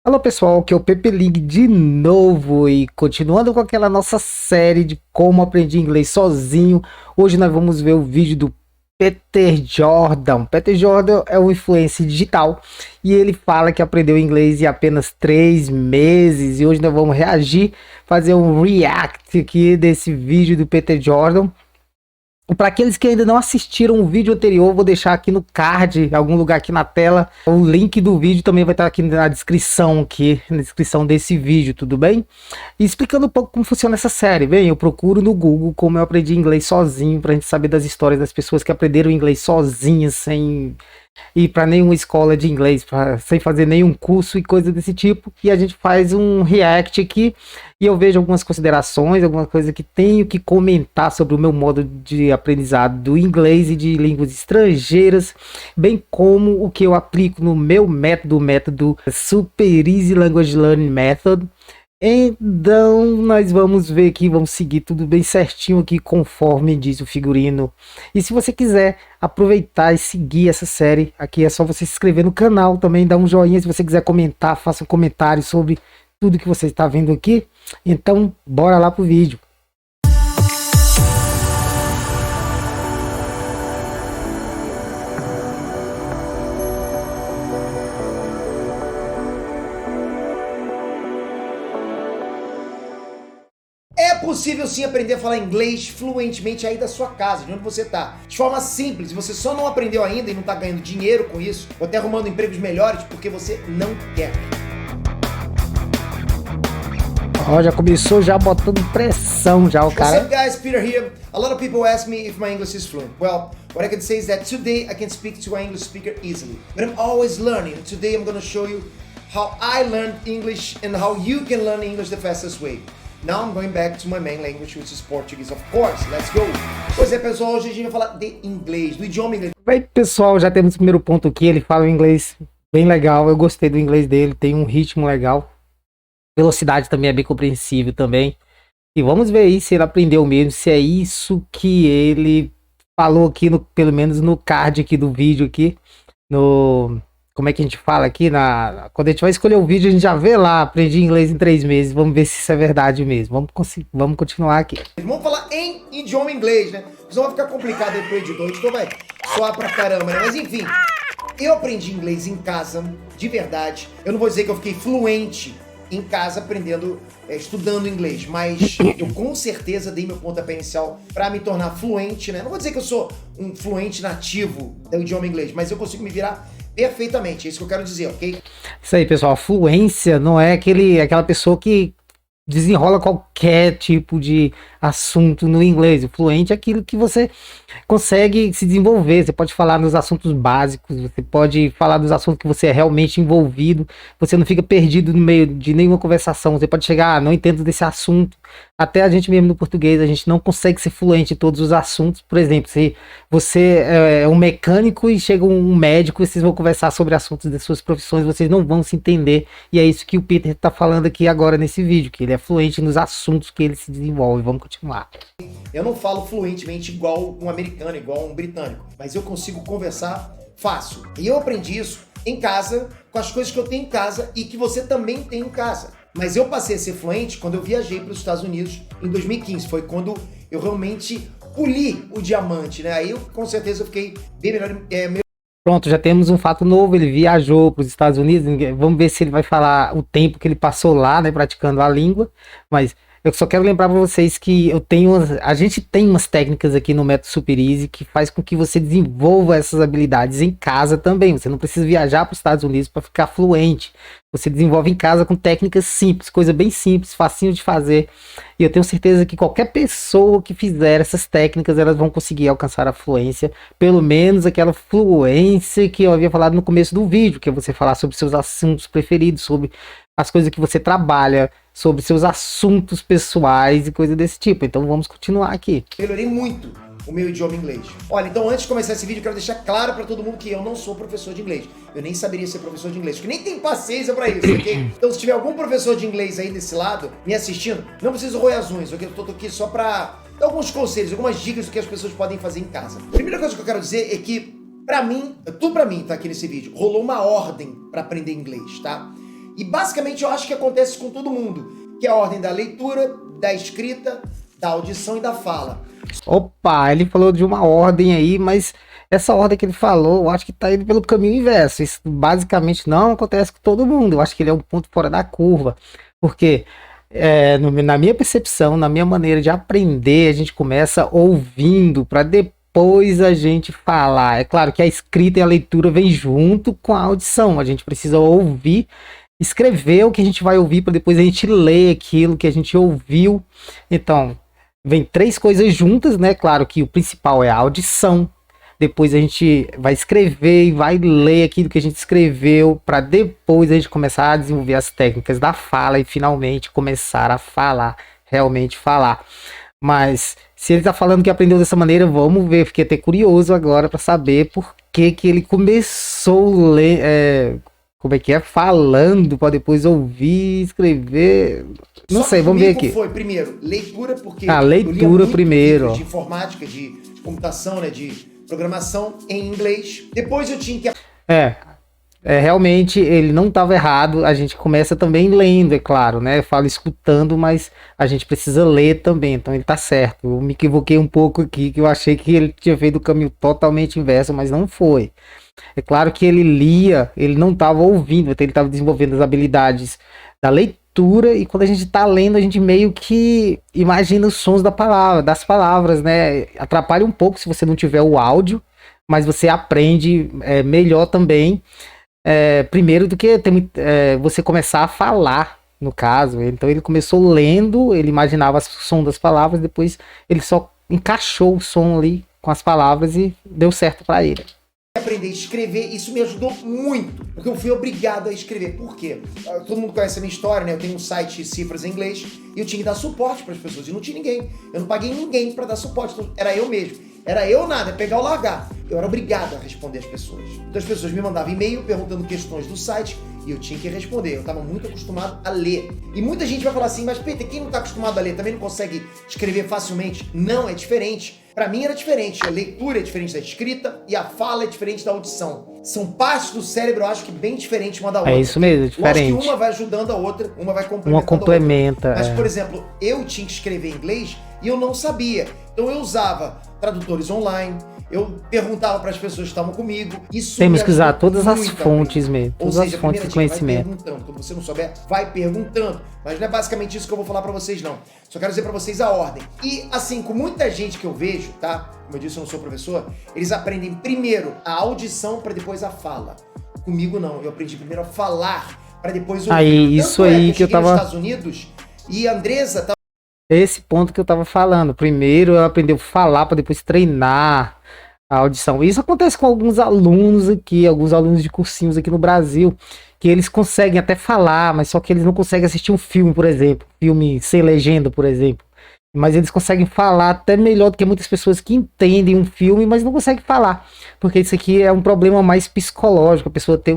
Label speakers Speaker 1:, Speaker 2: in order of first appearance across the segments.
Speaker 1: Alô pessoal, aqui é o Pepe Ling de novo e continuando com aquela nossa série de como aprender inglês sozinho. Hoje nós vamos ver o vídeo do Peter Jordan. Peter Jordan é um influencer digital e ele fala que aprendeu inglês em apenas 3 meses. E hoje nós vamos reagir, fazer um react aqui desse vídeo do Peter Jordan. Para aqueles que ainda não assistiram o vídeo anterior, vou deixar aqui no card, em algum lugar aqui na tela. O link do vídeo também vai estar aqui na descrição, desse vídeo, tudo bem? E explicando um pouco como funciona essa série. Bem, eu procuro no Google como eu aprendi inglês sozinho, para a gente saber das histórias das pessoas que aprenderam inglês sozinhas, sem ir para nenhuma escola de inglês, sem fazer nenhum curso e coisa desse tipo. E a gente faz um react aqui e eu vejo algumas considerações, alguma coisa que tenho que comentar sobre o meu modo de aprendizado do inglês e de línguas estrangeiras, bem como o que eu aplico no meu método, o método Super Easy Language Learning Method. Então, nós vamos ver aqui, vamos seguir tudo bem certinho aqui, conforme diz o figurino. E se você quiser aproveitar e seguir essa série, aqui é só você se inscrever no canal, também dar um joinha. Se você quiser comentar, faça um comentário sobre tudo que você está vendo aqui. Então, bora lá pro vídeo.
Speaker 2: É possível sim aprender a falar inglês fluentemente aí da sua casa, de onde você tá. De forma simples, você só não aprendeu ainda e não tá ganhando dinheiro com isso, ou até arrumando empregos melhores porque você não quer.
Speaker 1: Ó, já começou já botando pressão já o
Speaker 2: What's up
Speaker 1: cara.
Speaker 2: guys, Peter here. A lot of people ask me if my English is fluent. Well, what I can say is that today I can speak to an English speaker easily. But I'm always learning. And today I'm gonna show you how I learned English and how you can learn English the fastest way. Now I'm going back to my main language, which is Portuguese, of course. Let's go! Pois é, pessoal, hoje a gente vai falar de inglês, do idioma inglês.
Speaker 1: Bem, pessoal, já temos o primeiro ponto aqui. Ele fala um inglês bem legal. Eu gostei do inglês dele, tem um ritmo legal. Velocidade também é bem compreensível também. E vamos ver aí se ele aprendeu mesmo, se é isso que ele falou aqui, pelo menos no card aqui do vídeo aqui. Como é que a gente fala aqui? Quando a gente vai escolher o vídeo, a gente já vê lá, aprendi inglês em 3 meses. Vamos ver se isso é verdade mesmo. Vamos continuar aqui.
Speaker 2: Vamos falar em idioma inglês, né? Senão vai ficar complicado aí pro editor, então vai soar pra caramba, né? Mas enfim, eu aprendi inglês em casa, de verdade. Eu não vou dizer que eu fiquei fluente em casa aprendendo, estudando inglês, mas eu com certeza dei meu pontapé inicial para me tornar fluente, né? Não vou dizer que eu sou um fluente nativo do idioma inglês, mas eu consigo me virar perfeitamente, é isso que eu quero dizer, ok?
Speaker 1: Isso aí, pessoal. Fluência não é aquela pessoa que desenrola qualquer tipo de assunto no inglês. O fluente é aquilo que você consegue se desenvolver. Você pode falar nos assuntos básicos, você pode falar dos assuntos que você é realmente envolvido, você não fica perdido no meio de nenhuma conversação. Você pode chegar, não entendo desse assunto. Até a gente mesmo no português, a gente não consegue ser fluente em todos os assuntos. Por exemplo, se você é um mecânico e chega um médico, vocês vão conversar sobre assuntos das suas profissões, vocês não vão se entender. E é isso que o Peter está falando aqui agora nesse vídeo, que ele é fluente nos assuntos que ele se desenvolve. Vamos continuar.
Speaker 2: Eu não falo fluentemente igual um americano, igual um britânico, mas eu consigo conversar fácil. E eu aprendi isso em casa, com as coisas que eu tenho em casa e que você também tem em casa. Mas eu passei a ser fluente quando eu viajei para os Estados Unidos em 2015. Foi quando eu realmente poli o diamante, né? Aí eu, com certeza eu fiquei bem melhor.
Speaker 1: Pronto, já temos um fato novo. Ele viajou para os Estados Unidos. Vamos ver se ele vai falar o tempo que ele passou lá, né, praticando a língua. Mas eu só quero lembrar para vocês que a gente tem umas técnicas aqui no método Super Easy que faz com que você desenvolva essas habilidades em casa também. Você não precisa viajar para os Estados Unidos para ficar fluente. Você desenvolve em casa com técnicas simples, coisa bem simples, facinho de fazer. E eu tenho certeza que qualquer pessoa que fizer essas técnicas, elas vão conseguir alcançar a fluência, pelo menos aquela fluência que eu havia falado no começo do vídeo, que é você falar sobre seus assuntos preferidos, sobre as coisas que você trabalha, sobre seus assuntos pessoais e coisa desse tipo. Então vamos continuar aqui.
Speaker 2: Melhorei muito o meu idioma inglês. Olha, então antes de começar esse vídeo, eu quero deixar claro para todo mundo que eu não sou professor de inglês. Eu nem saberia ser professor de inglês, porque nem tem paciência para isso, ok? Então se tiver algum professor de inglês aí desse lado, me assistindo, não precisa roer as unhas, ok? Eu tô aqui só para dar alguns conselhos, algumas dicas do que as pessoas podem fazer em casa. A primeira coisa que eu quero dizer é que, tudo pra mim, tá aqui nesse vídeo, rolou uma ordem para aprender inglês, tá? E basicamente eu acho que acontece com todo mundo, que é a ordem da leitura, da escrita, da audição e da fala.
Speaker 1: Opa, ele falou de uma ordem aí, mas essa ordem que ele falou, eu acho que tá indo pelo caminho inverso. Isso basicamente não acontece com todo mundo. Eu acho que ele é um ponto fora da curva. Porque, na minha percepção, na minha maneira de aprender, a gente começa ouvindo para depois a gente falar. É claro que a escrita e a leitura vem junto com a audição. A gente precisa ouvir, escrever o que a gente vai ouvir para depois a gente ler aquilo que a gente ouviu. Então, vem três coisas juntas, né? Claro que o principal é a audição. Depois a gente vai escrever e vai ler aquilo que a gente escreveu para depois a gente começar a desenvolver as técnicas da fala e finalmente começar a falar, realmente falar. Mas se ele tá falando que aprendeu dessa maneira, vamos ver. Fiquei até curioso agora para saber por que que ele começou ler, como é que é? Falando para depois ouvir, escrever. Não sei, vamos ver aqui.
Speaker 2: Foi primeiro leitura, porque
Speaker 1: leitura primeiro
Speaker 2: de informática, de computação, né, de programação em inglês. Depois eu tinha que
Speaker 1: realmente ele não estava errado. A gente começa também lendo, é claro, né? Eu falo escutando, mas a gente precisa ler também. Então ele tá certo. Eu me equivoquei um pouco aqui, que eu achei que ele tinha feito o caminho totalmente inverso, mas não foi. É claro que ele lia, ele não estava ouvindo, então ele estava desenvolvendo as habilidades da leitura, e quando a gente está lendo, a gente meio que imagina os sons das palavras, né? Atrapalha um pouco se você não tiver o áudio, mas você aprende melhor também, primeiro do que você começar a falar, no caso. Então ele começou lendo, ele imaginava o som das palavras, depois ele só encaixou o som ali com as palavras e deu certo para ele.
Speaker 2: Aprender a escrever, isso me ajudou muito, porque eu fui obrigado a escrever. Por quê? Todo mundo conhece a minha história, né? Eu tenho um site Cifras em Inglês e eu tinha que dar suporte para as pessoas, e não tinha ninguém. Eu não paguei ninguém para dar suporte, então era eu mesmo. Era eu nada, pegar ou largar. Eu era obrigado a responder as pessoas. Então as pessoas me mandavam e-mail perguntando questões do site e eu tinha que responder. Eu estava muito acostumado a ler. E muita gente vai falar assim, mas Peter, quem não está acostumado a ler também não consegue escrever facilmente? Não, é diferente. Para mim era diferente. A leitura é diferente da escrita e a fala é diferente da audição. São partes do cérebro, eu acho que bem diferentes uma da outra.
Speaker 1: É isso mesmo, é diferente.
Speaker 2: Lógico que uma vai ajudando a outra, uma vai complementando
Speaker 1: uma complementa,
Speaker 2: a outra. Mas, por exemplo, eu tinha que escrever em inglês e eu não sabia. Então eu usava tradutores online, eu perguntava para as pessoas que estavam comigo.
Speaker 1: Temos que usar todas as fontes mesmo, todas as fontes de conhecimento.
Speaker 2: Vai perguntando. Quando você não souber, vai perguntando. Mas não é basicamente isso que eu vou falar para vocês, não. Só quero dizer para vocês a ordem. E assim, com muita gente que eu vejo, tá? Como eu disse, eu não sou professor. Eles aprendem primeiro a audição para depois a fala. Comigo não. Eu aprendi primeiro a falar para depois ouvir.
Speaker 1: Aí, isso aí que eu tava
Speaker 2: nos Estados Unidos e a Andresa tava...
Speaker 1: Esse ponto que eu tava falando. Primeiro ela aprendeu a falar para depois treinar a audição. Isso acontece com alguns alunos aqui, alguns alunos de cursinhos aqui no Brasil, que eles conseguem até falar, mas só que eles não conseguem assistir um filme, por exemplo, filme sem legenda, por exemplo. Mas eles conseguem falar até melhor do que muitas pessoas que entendem um filme, mas não conseguem falar, porque isso aqui é um problema mais psicológico. A pessoa tem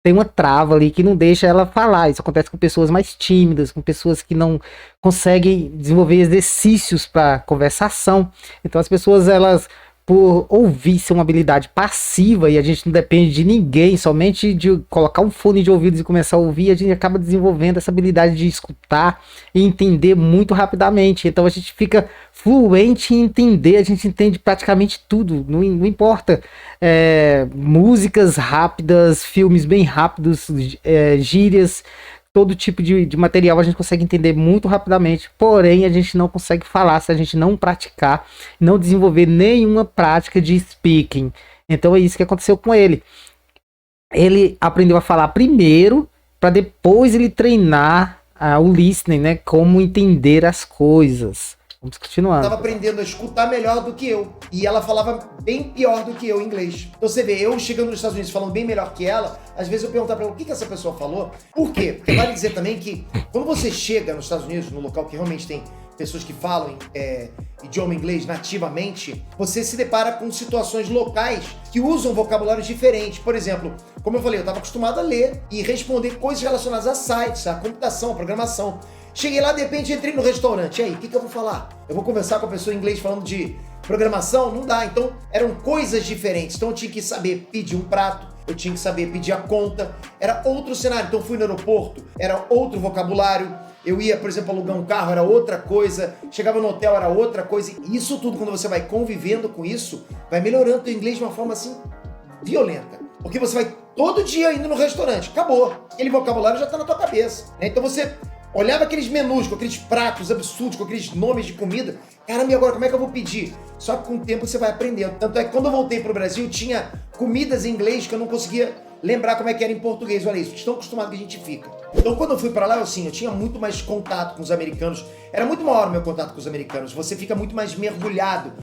Speaker 1: tem uma trava ali que não deixa ela falar. Isso acontece com pessoas mais tímidas, com pessoas que não conseguem desenvolver exercícios para conversação. Então as pessoas, elas, por ouvir ser uma habilidade passiva, e a gente não depende de ninguém, somente de colocar um fone de ouvidos e começar a ouvir, a gente acaba desenvolvendo essa habilidade de escutar e entender muito rapidamente. Então a gente fica fluente em entender, a gente entende praticamente tudo, não importa músicas rápidas, filmes bem rápidos, gírias, todo tipo de material a gente consegue entender muito rapidamente, porém a gente não consegue falar se a gente não praticar, não desenvolver nenhuma prática de speaking. Então é isso que aconteceu com ele. Ele aprendeu a falar primeiro, para depois ele treinar o listening, né? Como entender as coisas. Vamos continuando.
Speaker 2: Tava aprendendo a escutar melhor do que eu. E ela falava bem pior do que eu em inglês. Então você vê, eu chegando nos Estados Unidos falando bem melhor que ela, às vezes eu perguntava pra ela o que essa pessoa falou. Por quê? Porque vale dizer também que quando você chega nos Estados Unidos, no local que realmente tem pessoas que falam idioma inglês nativamente, você se depara com situações locais que usam vocabulários diferentes. Por exemplo, como eu falei, eu estava acostumado a ler e responder coisas relacionadas a sites, a computação, a programação. Cheguei lá, de repente, entrei no restaurante. E aí, o que eu vou falar? Eu vou conversar com a pessoa em inglês falando de programação? Não dá. Então, eram coisas diferentes. Então, eu tinha que saber pedir um prato, eu tinha que saber pedir a conta, era outro cenário. Então eu fui no aeroporto, era outro vocabulário. Eu ia, por exemplo, alugar um carro, era outra coisa. Chegava no hotel, era outra coisa. E isso tudo, quando você vai convivendo com isso, vai melhorando o inglês de uma forma assim, violenta. Porque você vai todo dia indo no restaurante. Acabou. Aquele vocabulário já tá na tua cabeça, né? Então você olhava aqueles menus com aqueles pratos absurdos, com aqueles nomes de comida. Caramba, e agora como é que eu vou pedir? Só que com o tempo você vai aprendendo. Tanto é que quando eu voltei pro Brasil, tinha comidas em inglês que eu não conseguia lembrar como é que era em português. Olha isso, de tão acostumado que a gente fica. Então quando eu fui pra lá, eu tinha muito mais contato com os americanos. Era muito maior o meu contato com os americanos. Você fica muito mais mergulhado.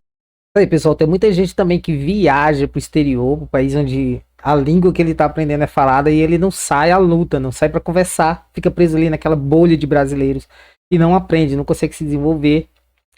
Speaker 1: Aí, pessoal, tem muita gente também que viaja pro exterior, pro país onde a língua que ele tá aprendendo é falada, e ele não sai à luta, não sai pra conversar, fica preso ali naquela bolha de brasileiros e não aprende, não consegue se desenvolver,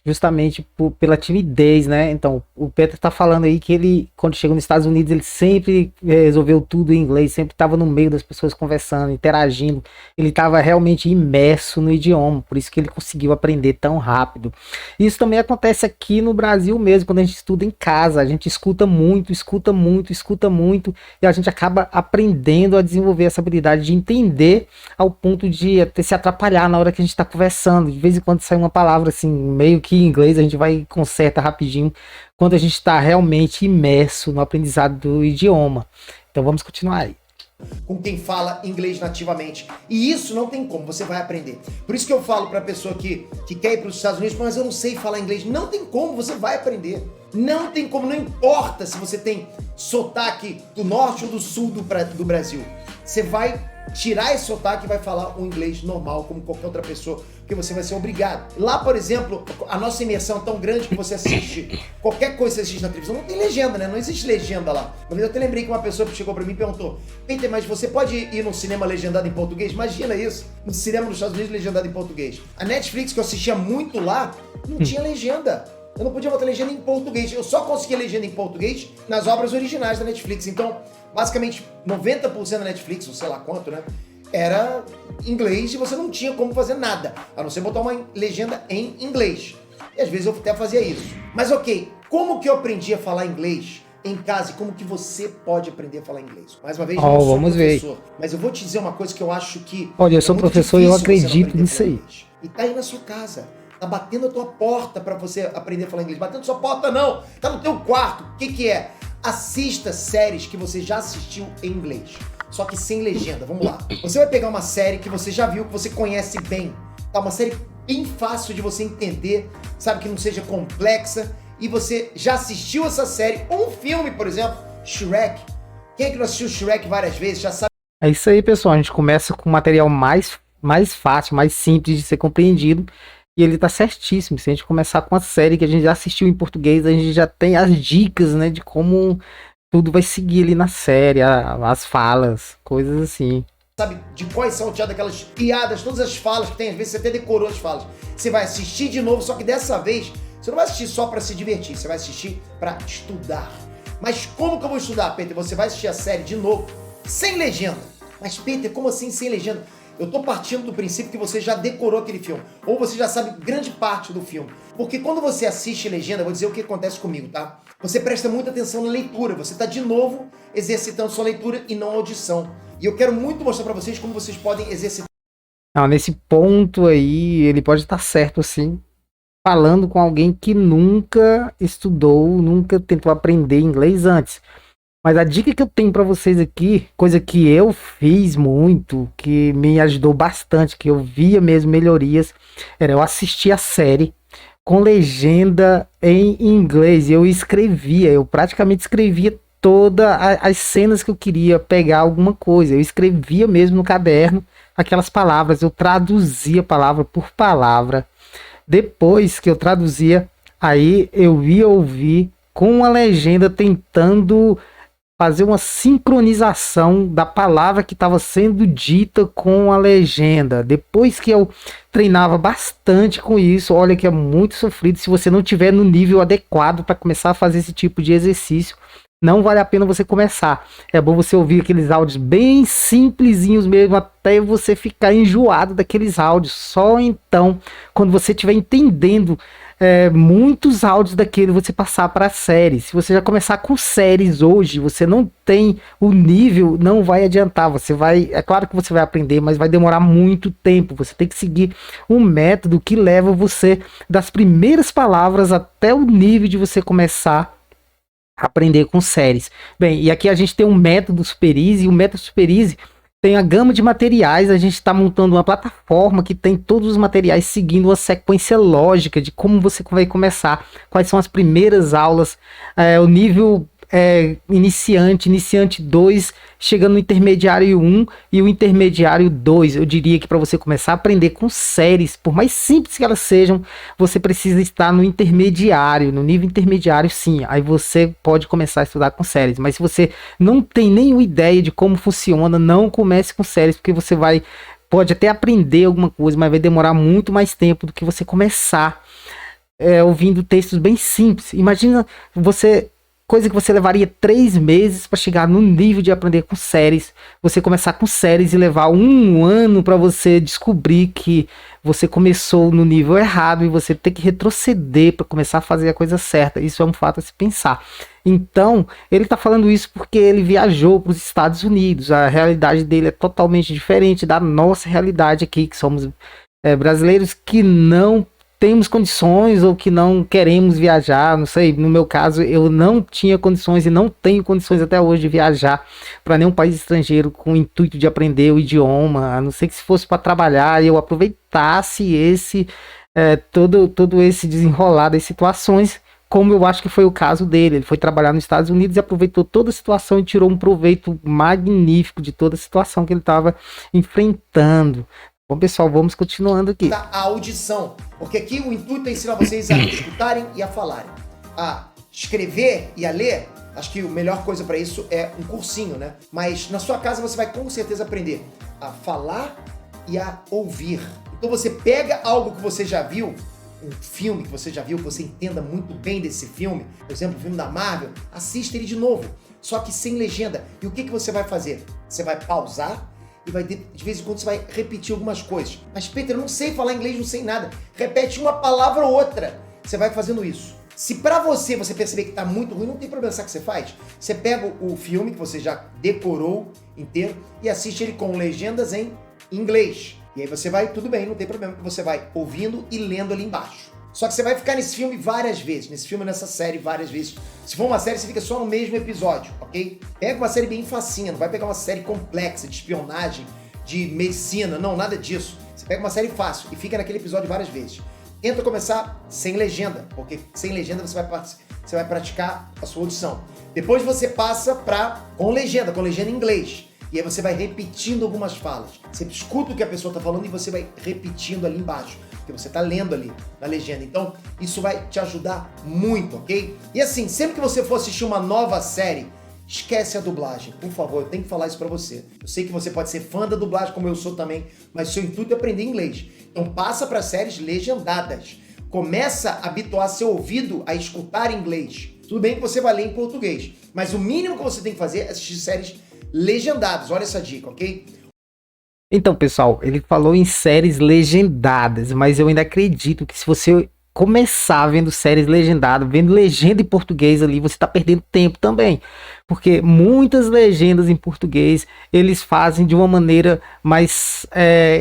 Speaker 1: justamente pela timidez, né? Então, o Peter tá falando aí que ele, quando chegou nos Estados Unidos, ele sempre resolveu tudo em inglês, sempre estava no meio das pessoas conversando, interagindo, ele estava realmente imerso no idioma, por isso que ele conseguiu aprender tão rápido. Isso também acontece aqui no Brasil mesmo, quando a gente estuda em casa, a gente escuta muito, e a gente acaba aprendendo a desenvolver essa habilidade de entender ao ponto de até se atrapalhar na hora que a gente está conversando. De vez em quando sai uma palavra assim, meio que em inglês, a gente vai e conserta rapidinho quando a gente está realmente imerso no aprendizado do idioma. Então vamos continuar aí.
Speaker 2: Com quem fala inglês nativamente. E isso não tem como, você vai aprender. Por isso que eu falo para a pessoa que quer ir para os Estados Unidos, mas eu não sei falar inglês. Não tem como, você vai aprender. Não tem como, não importa se você tem sotaque do norte ou do sul do Brasil. Você vai tirar esse sotaque e vai falar o inglês normal, como qualquer outra pessoa, porque você vai ser obrigado. Lá, por exemplo, a nossa imersão é tão grande que você assiste qualquer coisa que você assiste na televisão, não tem legenda, né? Não existe legenda lá. Uma vez eu até lembrei que uma pessoa chegou pra mim e perguntou: Peter, mas você pode ir num cinema legendado em português? Imagina isso, no cinema nos Estados Unidos legendado em português. A Netflix, que eu assistia muito lá, não tinha legenda. Eu não podia botar legenda em português. Eu só conseguia legenda em português nas obras originais da Netflix. Então, basicamente, 90% da Netflix, ou sei lá quanto, né, era inglês e você não tinha como fazer nada, a não ser botar uma legenda em inglês. E às vezes eu até fazia isso. Mas ok, como que eu aprendi a falar inglês em casa e como que você pode aprender a falar inglês? Mais uma vez, eu não sou
Speaker 1: vamos
Speaker 2: professor,
Speaker 1: ver.
Speaker 2: Mas eu vou te dizer uma coisa que eu acho que...
Speaker 1: Olha, eu sou professor e eu acredito nisso aí.
Speaker 2: E tá aí na sua casa. Tá batendo a tua porta pra você aprender a falar inglês. Batendo sua porta não, tá no teu quarto. O que que é? Assista séries que você já assistiu em inglês, só que sem legenda. Vamos lá. Você vai pegar uma série que você já viu, que você conhece bem. Tá? Uma série bem fácil de você entender, sabe? Que não seja complexa. E você já assistiu essa série. Ou um filme, por exemplo, Shrek. Quem é que não assistiu Shrek várias vezes já sabe?
Speaker 1: É isso aí, pessoal. A gente começa com material mais fácil, mais simples de ser compreendido. E ele tá certíssimo. Se a gente começar com a série que a gente já assistiu em português, a gente já tem as dicas, né, de como tudo vai seguir ali na série, as falas, coisas assim.
Speaker 2: Sabe de quais são tiradas aquelas piadas, todas as falas que tem, às vezes você até decorou as falas. Você vai assistir de novo, só que dessa vez você não vai assistir só pra se divertir, você vai assistir pra estudar. Mas como que eu vou estudar, Peter? Você vai assistir a série de novo, sem legenda. Mas Peter, como assim sem legenda? Eu tô partindo do princípio que você já decorou aquele filme, ou você já sabe grande parte do filme. Porque quando você assiste legenda, eu vou dizer o que acontece comigo, tá? Você presta muita atenção na leitura, você tá de novo exercitando sua leitura e não a audição. E eu quero muito mostrar pra vocês como vocês podem exercitar.
Speaker 1: Não, nesse ponto aí, ele pode estar certo, assim, falando com alguém que nunca estudou, nunca tentou aprender inglês antes. Mas a dica que eu tenho pra vocês aqui, coisa que eu fiz muito, que me ajudou bastante, que eu via mesmo melhorias, era eu assistir a série com legenda em inglês. Eu praticamente escrevia todas as cenas que eu queria pegar alguma coisa. Eu escrevia mesmo no caderno aquelas palavras, eu traduzia palavra por palavra. Depois que eu traduzia, aí eu ia ouvir com a legenda tentando fazer uma sincronização da palavra que estava sendo dita com a legenda. Depois que eu treinava bastante com isso, olha que é muito sofrido se você não tiver no nível adequado para começar a fazer esse tipo de exercício. não vale a pena você começar. É bom você ouvir aqueles áudios bem simplesinhos mesmo, até você ficar enjoado daqueles áudios. Só então, quando você estiver entendendo muitos áudios daquele, você passar para séries. Se você já começar com séries hoje, você não tem o nível, não vai adiantar. Você vai, é claro que você vai aprender, mas vai demorar muito tempo. Você tem que seguir um método que leva você das primeiras palavras até o nível de você começar a aprender com séries. Bem, e aqui a gente tem um método Super Easy, e o método Super Easy tem a gama de materiais. A gente está montando uma plataforma que tem todos os materiais seguindo uma sequência lógica de como você vai começar, quais são as primeiras aulas, o nível iniciante 2, chegando no intermediário 1 e o intermediário 2. Eu diria que para você começar a aprender com séries, por mais simples que elas sejam, você precisa estar no intermediário, no nível intermediário, sim. Aí você pode começar a estudar com séries. Mas se você não tem nenhuma ideia de como funciona, não comece com séries, porque você pode até aprender alguma coisa, mas vai demorar muito mais tempo do que você começar ouvindo textos bem simples. Imagina coisa que você levaria 3 meses para chegar no nível de aprender com séries, você começar com séries e levar 1 ano para você descobrir que você começou no nível errado e você ter que retroceder para começar a fazer a coisa certa. Isso é um fato a se pensar. Então, ele está falando isso porque ele viajou para os Estados Unidos. A realidade dele é totalmente diferente da nossa realidade aqui, que somos brasileiros que não temos condições ou que não queremos viajar. Não sei, no meu caso eu não tinha condições e não tenho condições até hoje de viajar para nenhum país estrangeiro com o intuito de aprender o idioma, a não ser que se fosse para trabalhar e eu aproveitasse todo esse desenrolar das situações, como eu acho que foi o caso dele. Ele foi trabalhar nos Estados Unidos e aproveitou toda a situação e tirou um proveito magnífico de toda a situação que ele estava enfrentando. Bom, pessoal, vamos continuando aqui.
Speaker 2: A audição, porque aqui o intuito é ensinar vocês a escutarem e a falarem. A escrever e a ler, acho que a melhor coisa para isso é um cursinho, né? Mas na sua casa você vai com certeza aprender a falar e a ouvir. Então você pega algo que você já viu, um filme que você já viu, que você entenda muito bem desse filme, por exemplo, o filme da Marvel, assista ele de novo, só que sem legenda. E o que você vai fazer? Você vai pausar e vai de vez em quando você vai repetir algumas coisas. Mas, Peter, eu não sei falar inglês, não sei nada. Repete uma palavra ou outra. Você vai fazendo isso. Se pra você perceber que tá muito ruim, não tem problema, sabe o que você faz? Você pega o filme que você já decorou inteiro e assiste ele com legendas em inglês. E aí você vai, tudo bem, não tem problema, que você vai ouvindo e lendo ali embaixo. Só que você vai ficar nesse filme várias vezes, nessa série várias vezes. Se for uma série, você fica só no mesmo episódio, ok? Pega uma série bem facinha, não vai pegar uma série complexa de espionagem, de medicina, não, nada disso. Você pega uma série fácil e fica naquele episódio várias vezes. Tenta começar sem legenda, porque sem legenda você vai praticar a sua audição. Depois você passa com legenda em inglês. E aí você vai repetindo algumas falas. Você escuta o que a pessoa está falando e você vai repetindo ali embaixo, porque você está lendo ali na legenda. Então, isso vai te ajudar muito, ok? E assim, sempre que você for assistir uma nova série, esquece a dublagem. Por favor, eu tenho que falar isso pra você. Eu sei que você pode ser fã da dublagem, como eu sou também, mas seu intuito é aprender inglês. Então, passa para séries legendadas. Começa a habituar seu ouvido a escutar inglês. Tudo bem que você vai ler em português, mas o mínimo que você tem que fazer é assistir séries legendadas. Olha essa dica, ok?
Speaker 1: Então, pessoal, ele falou em séries legendadas, mas eu ainda acredito que se você começar vendo séries legendadas, vendo legenda em português ali, você tá perdendo tempo também. Porque muitas legendas em português, eles fazem de uma maneira mais...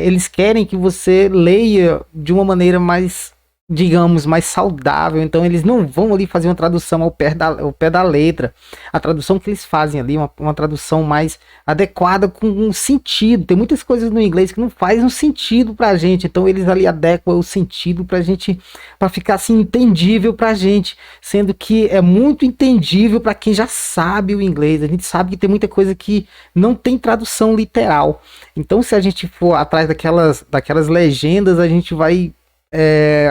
Speaker 1: eles querem que você leia de uma maneira mais, digamos, mais saudável. Então eles não vão ali fazer uma tradução ao pé da letra. A tradução que eles fazem ali, uma tradução mais adequada com um sentido. Tem muitas coisas no inglês que não fazem um sentido pra gente, então eles ali adequam o sentido pra gente, pra ficar assim entendível pra gente, sendo que é muito entendível pra quem já sabe o inglês. A gente sabe que tem muita coisa que não tem tradução literal. Então se a gente for atrás daquelas legendas, a gente vai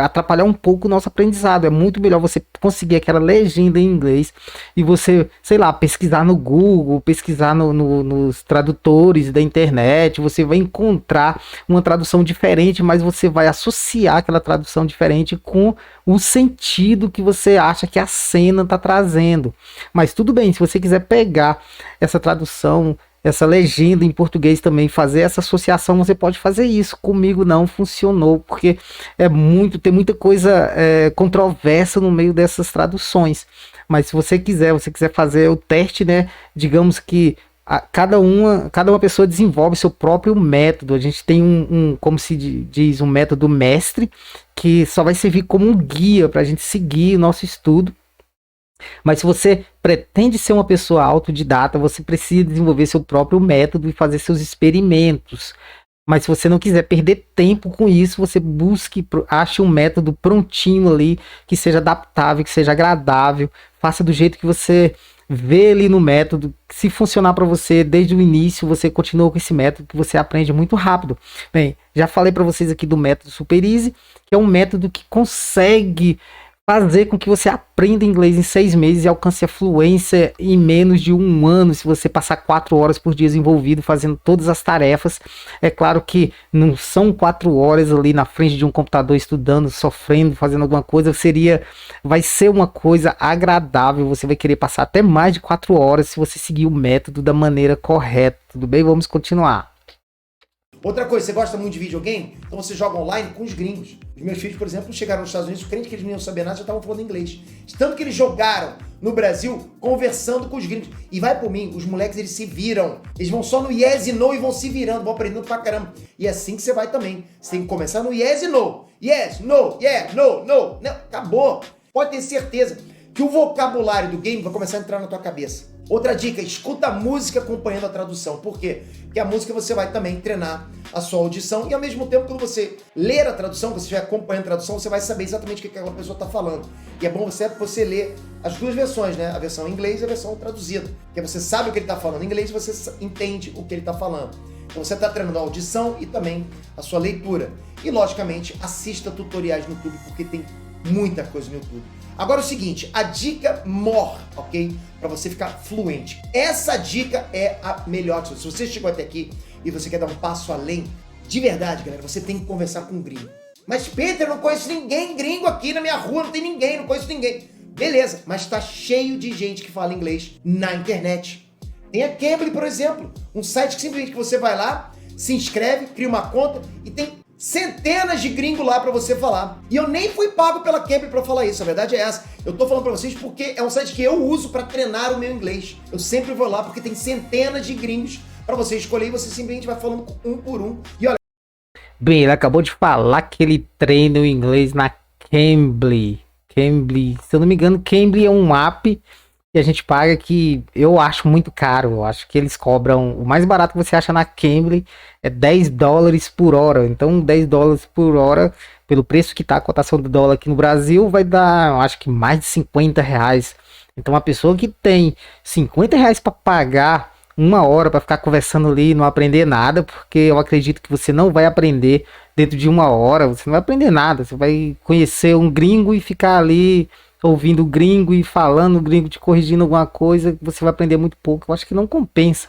Speaker 1: atrapalhar um pouco o nosso aprendizado. É muito melhor você conseguir aquela legenda em inglês e você, sei lá, pesquisar no Google, pesquisar nos tradutores da internet, você vai encontrar uma tradução diferente, mas você vai associar aquela tradução diferente com o sentido que você acha que a cena está trazendo. Mas tudo bem, se você quiser pegar essa tradução, essa legenda em português também, fazer essa associação, você pode fazer isso. Comigo não funcionou, porque tem muita coisa controversa no meio dessas traduções. Mas se você quiser fazer o teste, né? Digamos que cada uma pessoa desenvolve seu próprio método. A gente tem como se diz, um método mestre, que só vai servir como um guia para a gente seguir o nosso estudo. Mas se você pretende ser uma pessoa autodidata, você precisa desenvolver seu próprio método e fazer seus experimentos. Mas se você não quiser perder tempo com isso, você ache um método prontinho ali, que seja adaptável, que seja agradável, faça do jeito que você vê ali no método. Se funcionar para você desde o início, você continua com esse método, que você aprende muito rápido. Bem, já falei para vocês aqui do método Super Easy, que é um método que consegue fazer com que você aprenda inglês em 6 meses e alcance a fluência em menos de 1 ano, se você passar 4 horas por dia envolvido fazendo todas as tarefas. É claro que não são 4 horas ali na frente de um computador estudando, sofrendo, fazendo alguma coisa. Vai ser uma coisa agradável, você vai querer passar até mais de 4 horas se você seguir o método da maneira correta. Tudo bem? Vamos continuar.
Speaker 2: Outra coisa, você gosta muito de videogame? Então você joga online com os gringos. Os meus filhos, por exemplo, chegaram nos Estados Unidos, crente que eles não iam saber nada, já estavam falando inglês. Tanto que eles jogaram no Brasil conversando com os gringos. E vai por mim, os moleques, eles se viram. Eles vão só no yes e no e vão se virando, vão aprendendo pra caramba. E é assim que você vai também. Você tem que começar no yes e no. Yes, no, yeah, no, no. Não, acabou. Pode ter certeza que o vocabulário do game vai começar a entrar na tua cabeça. Outra dica, escuta a música acompanhando a tradução. Por quê? Porque a música você vai também treinar a sua audição e ao mesmo tempo quando você ler a tradução, você estiver acompanhando a tradução, você vai saber exatamente o que aquela pessoa está falando. E é bom você ler as duas versões, né? A versão em inglês e a versão traduzida. Porque você sabe o que ele está falando em inglês e você entende o que ele está falando. Então você está treinando a audição e também a sua leitura. E logicamente, assista tutoriais no YouTube, porque tem muita coisa no YouTube. Agora é o seguinte, a dica more, ok? Para você ficar fluente. Essa dica é a melhor. Se você chegou até aqui e você quer dar um passo além, de verdade, galera, você tem que conversar com um gringo. Mas, Peter, eu não conheço ninguém gringo aqui na minha rua, não tem ninguém, não conheço ninguém. Beleza, mas tá cheio de gente que fala inglês na internet. Tem a Cambly, por exemplo, um site que simplesmente você vai lá, se inscreve, cria uma conta e tem centenas de gringos lá pra você falar. E eu nem fui pago pela Cambly pra falar isso, a verdade é essa. Eu tô falando pra vocês porque é um site que eu uso pra treinar o meu inglês. Eu sempre vou lá porque tem centenas de gringos pra você escolher e você simplesmente vai falando um por um. E olha...
Speaker 1: Bem, ele acabou de falar que ele treina o inglês na Cambly. Cambly, se eu não me engano, Cambly é um app que a gente paga, que eu acho muito caro. Eu acho que eles cobram, o mais barato que você acha na Cambly é $10 por hora. Então $10 por hora, pelo preço que tá a cotação do dólar aqui no Brasil, vai dar, eu acho que mais de R$50. Então uma pessoa que tem R$50 para pagar 1 hora para ficar conversando ali e não aprender nada, porque eu acredito que você não vai aprender dentro de 1 hora, você não vai aprender nada. Você vai conhecer um gringo e ficar ali ouvindo o gringo e falando, o gringo te corrigindo alguma coisa, você vai aprender muito pouco. Eu acho que não compensa.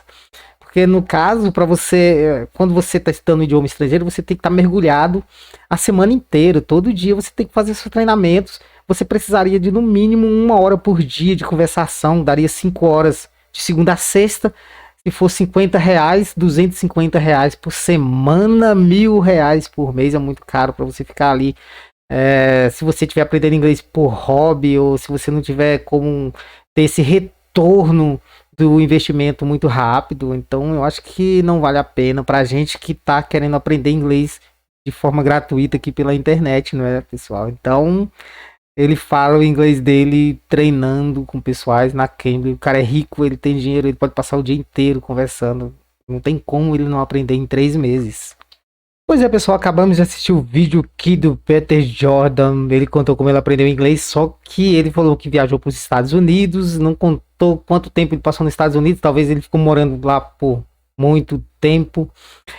Speaker 1: Porque no caso, para você, quando você está estudando um idioma estrangeiro, você tem que estar mergulhado a semana inteira. Todo dia você tem que fazer seus treinamentos. Você precisaria de no mínimo 1 hora por dia de conversação, daria 5 horas de segunda a sexta. Se for R$50, R$250 por semana, R$1.000 por mês, é muito caro para você ficar ali. Se você estiver aprendendo inglês por hobby, ou se você não tiver como ter esse retorno do investimento muito rápido, então eu acho que não vale a pena pra gente que tá querendo aprender inglês de forma gratuita aqui pela internet, não é, pessoal? Então ele fala o inglês dele treinando com pessoais na Cambly. O cara é rico, ele tem dinheiro, ele pode passar o dia inteiro conversando. Não tem como ele não aprender em 3 meses. Pois é, pessoal, acabamos de assistir o vídeo aqui do Peter Jordan. Ele contou como ele aprendeu inglês, só que ele falou que viajou para os Estados Unidos, não contou quanto tempo ele passou nos Estados Unidos. Talvez ele ficou morando lá por muito tempo.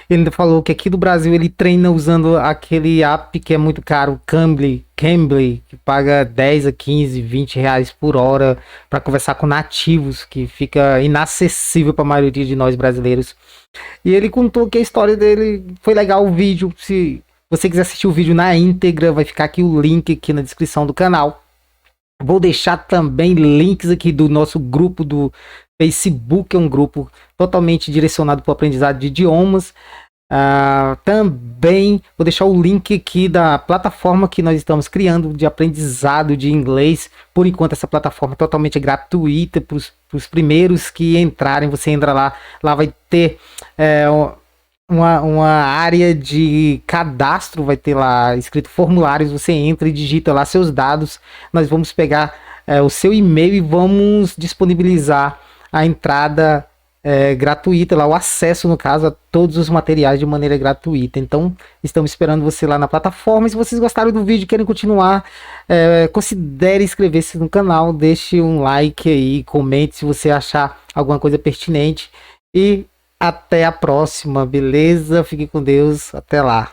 Speaker 1: Ele ainda falou que aqui do Brasil ele treina usando aquele app que é muito caro, Cambly, que paga 10 a 15, 20 reais por hora para conversar com nativos, que fica inacessível para a maioria de nós brasileiros. E ele contou que a história dele foi legal. O vídeo, se você quiser assistir o vídeo na íntegra, vai ficar aqui o link aqui na descrição do canal. Vou deixar também links aqui do nosso grupo do Facebook, é um grupo totalmente direcionado para o aprendizado de idiomas. Também vou deixar o link aqui da plataforma que nós estamos criando de aprendizado de inglês. Por enquanto essa plataforma é totalmente gratuita para os primeiros que entrarem. Você entra lá vai ter uma área de cadastro, vai ter lá escrito formulários, você entra e digita lá seus dados, nós vamos pegar o seu e-mail e vamos disponibilizar a entrada gratuita, lá o acesso, no caso, a todos os materiais de maneira gratuita. Então, estamos esperando você lá na plataforma. E se vocês gostaram do vídeo e querem continuar, considere inscrever-se no canal, deixe um like aí, comente se você achar alguma coisa pertinente e até a próxima, beleza? Fique com Deus, até lá.